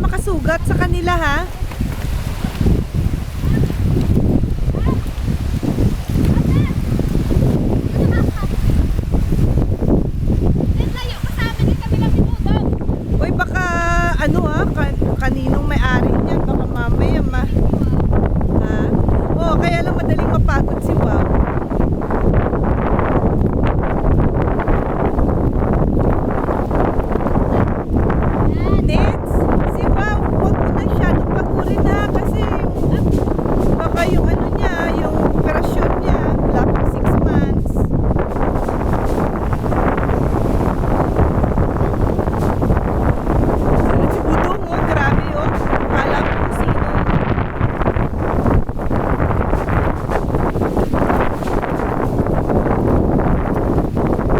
makasugat sa kanila ha. Uy, baka ano ha, kaninong may-ari niyan, baka mamaya ha? Oo, kaya lang madaling mapagod si Wow. Nets, si Wow, huwag mo na masyadong pagurin na kasi baka yung ano niya, yung operasyon niya, wala pang 6 months. Si Budong, oh, grabe oh. Kala ko kung sino.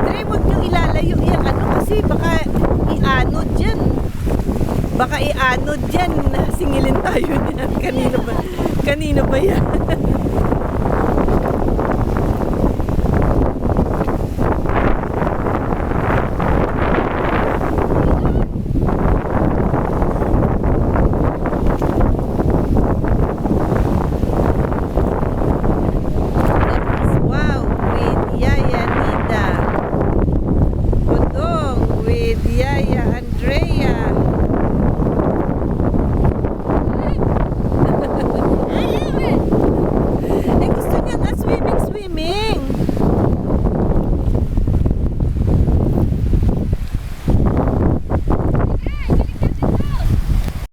Dre, huwag niyong ilalayo yung ano kasi baka i-anod dyan. Baka i-anod dyan. Singilin tayo niyan. Kanino ba yan?